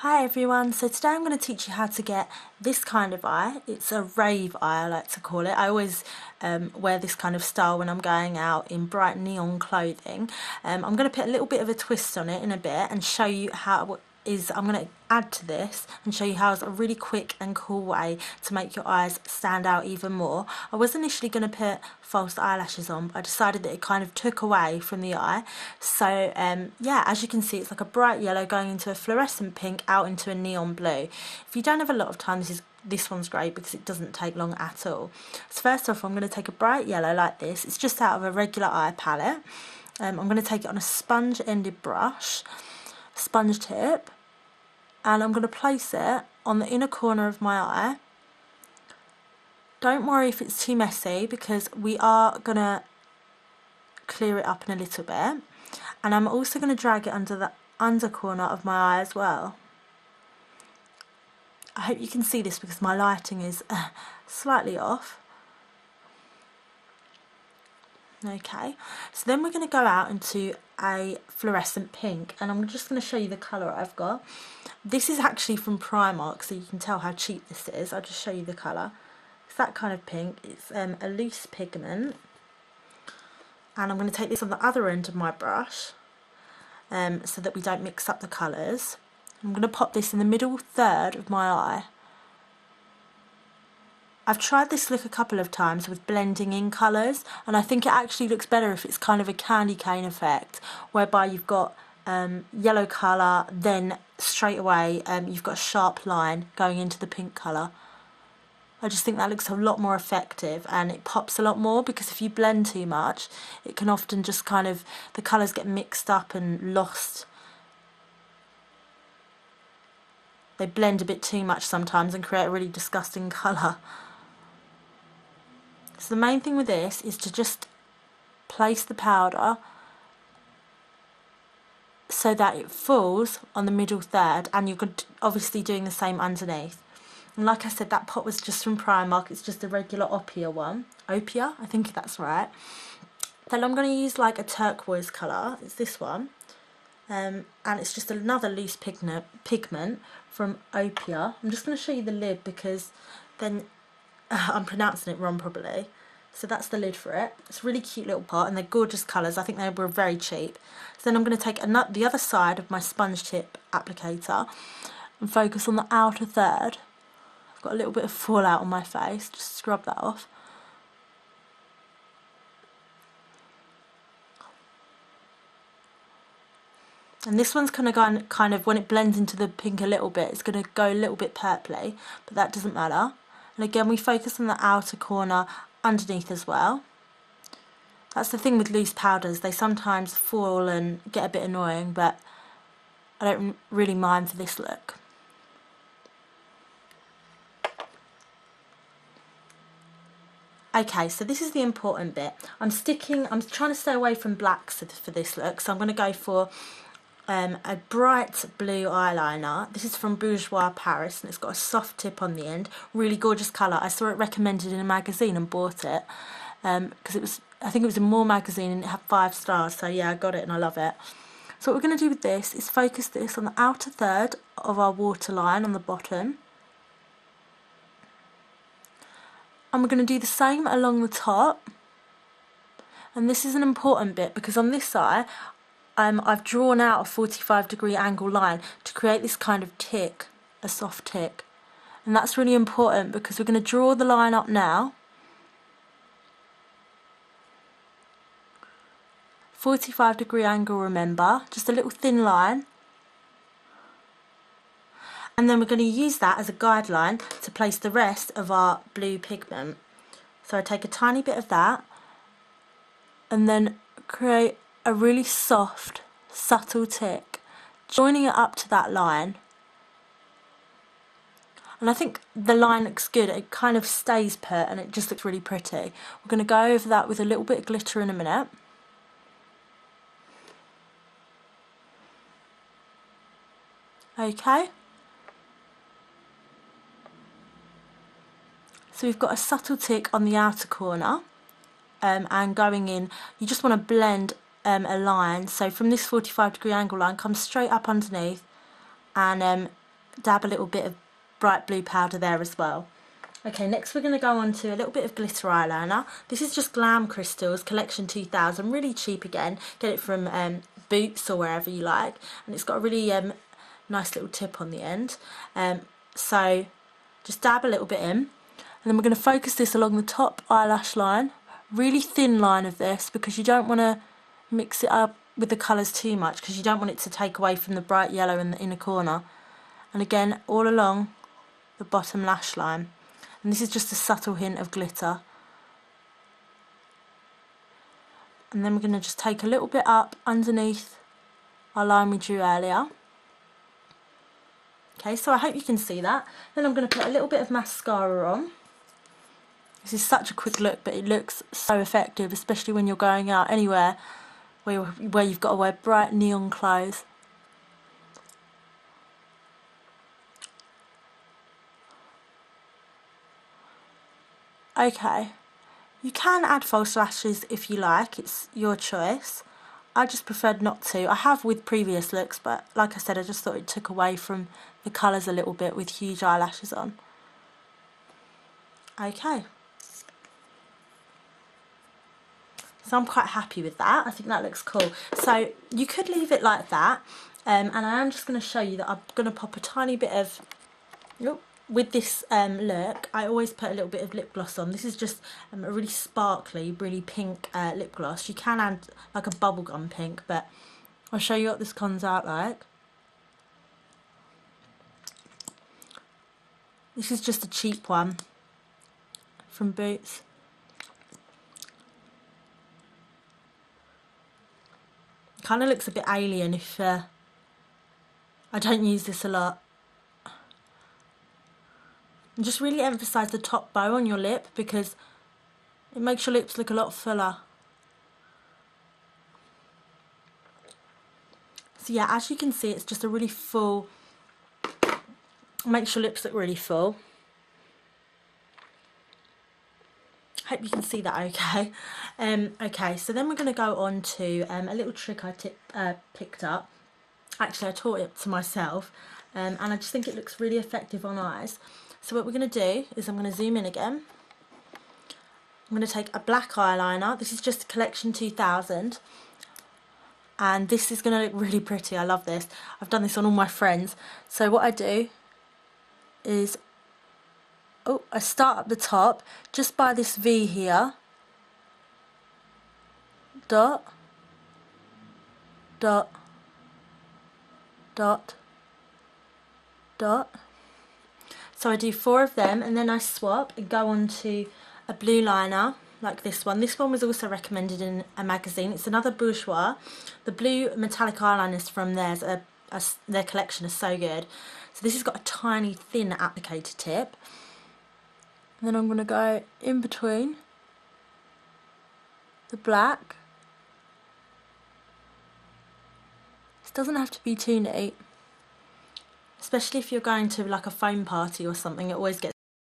Hi everyone, so today I'm going to teach you how to get this kind of eye. It's a rave eye, I like to call it. I always wear this kind of style when I'm going out in bright neon clothing. I'm going to put a little bit of a twist on it in a bit and show you how I'm going to add to this and show you how it's a really quick and cool way to make your eyes stand out even more. I was initially going to put false eyelashes on, but I decided that it kind of took away from the eye. So yeah, as you can see, it's like a bright yellow going into a fluorescent pink out into a neon blue. If you don't have a lot of time, this one's great because it doesn't take long at all. So first off, I'm going to take a bright yellow like this. It's just out of a regular eye palette. I'm going to take it on a sponge-ended brush, sponge tip, and I'm going to place it on the inner corner of my eye. Don't worry if it's too messy because we are going to clear it up in a little bit, and I'm also going to drag it under the under corner of my eye as well. I hope you can see this because my lighting is slightly off. Okay, so then we're going to go out into a fluorescent pink, and I'm just going to show you the colour I've got. This is actually from Primark, so you can tell how cheap this is. I'll just show you the colour. It's that kind of pink. It's a loose pigment, and I'm going to take this on the other end of my brush so that we don't mix up the colours. I'm going to pop this in the middle third of my eye. I've tried this look a couple of times with blending in colours, and I think it actually looks better if it's kind of a candy cane effect, whereby you've got yellow colour, then straight away you've got a sharp line going into the pink colour. I just think that looks a lot more effective and it pops a lot more, because if you blend too much, it can often just kind of, the colours get mixed up and lost. They blend a bit too much sometimes and create a really disgusting colour. So the main thing with this is to just place the powder so that it falls on the middle third, and you're obviously doing the same underneath. And like I said, that pot was just from Primark. It's just a regular Opia one. Opia, I think that's right. Then I'm going to use like a turquoise colour. It's this one. And it's just another loose pigment from Opia. I'm just going to show you the lid because then I'm pronouncing it wrong probably. So that's the lid for it. It's a really cute little pot and they're gorgeous colours. I think they were very cheap. So then I'm going to take the other side of my sponge tip applicator and focus on the outer third. I've got a little bit of fallout on my face, just scrub that off. And this one's kind of when it blends into the pink a little bit, it's going to go a little bit purpley, but that doesn't matter. And again, we focus on the outer corner underneath as well. That's the thing with loose powders, they sometimes fall and get a bit annoying, but I don't really mind for this look. Okay, so this is the important bit. I'm trying to stay away from blacks for this look, so I'm going to go for a bright blue eyeliner. This is from Bourjois Paris and it's got a soft tip on the end. Really gorgeous colour. I saw it recommended in a magazine and bought it because I think it was in More magazine and it had 5 stars, so yeah, I got it and I love it. So what we're going to do with this is focus this on the outer third of our waterline on the bottom. And we're going to do the same along the top. And this is an important bit because on this eye, I've drawn out a 45-degree angle line to create this kind of tick, a soft tick. And that's really important because we're going to draw the line up now. 45-degree angle, remember, just a little thin line. And then we're going to use that as a guideline to place the rest of our blue pigment. So I take a tiny bit of that and then create a really soft, subtle tick, joining it up to that line. And I think the line looks good, it kind of stays put and it just looks really pretty. We're going to go over that with a little bit of glitter in a minute. Okay. So we've got a subtle tick on the outer corner and going in, you just want to blend a line. So from this 45-degree angle line, come straight up underneath and dab a little bit of bright blue powder there as well. Okay, next we're going to go on to a little bit of glitter eyeliner. This is just Glam Crystals Collection 2000, really cheap again. Get it from Boots or wherever you like. And it's got a really nice little tip on the end. So just dab a little bit in. And then we're going to focus this along the top eyelash line. Really thin line of this, because you don't want to mix it up with the colours too much, because you don't want it to take away from the bright yellow in the inner corner. And again, all along the bottom lash line. And this is just a subtle hint of glitter. And then we're going to just take a little bit up underneath our line we drew earlier. Okay, so I hope you can see that. Then I'm going to put a little bit of mascara on. This is such a quick look, but it looks so effective, especially when you're going out anywhere where you've got to wear bright neon clothes. Okay, you can add false lashes if you like, it's your choice. I just preferred not to. I have with previous looks, but like I said, I just thought it took away from the colours a little bit with huge eyelashes on. Okay. So I'm quite happy with that. I think that looks cool. So you could leave it like that, and I am just going to show you that I'm going to pop a tiny bit of... With this look, I always put a little bit of lip gloss on. This is just a really sparkly, really pink lip gloss. You can add like a bubblegum pink, but I'll show you what this comes out like. This is just a cheap one from Boots. Kind of looks a bit alien if I don't use this a lot. And just really emphasise the top bow on your lip, because it makes your lips look a lot fuller. So yeah, as you can see, it's just a really full, makes your lips look really full. Hope you can see that okay. Okay, so then we're going to go on to a little trick I picked up. Actually, I taught it to myself, and I just think it looks really effective on eyes. So what we're going to do is I'm going to zoom in again. I'm going to take a black eyeliner. This is just Collection 2000. And this is going to look really pretty. I love this. I've done this on all my friends. So what I do is, I start at the top, just by this V here. Dot. Dot. Dot. Dot. So I do 4 of them, and then I swap and go on to a blue liner like this one. This one was also recommended in a magazine. It's another Bourjois. The blue metallic eyeliners from theirs, their collection is so good. So this has got a tiny thin applicator tip. And then I'm going to go in between the black. This doesn't have to be too neat. Especially if you're going to like a foam party or something, it always gets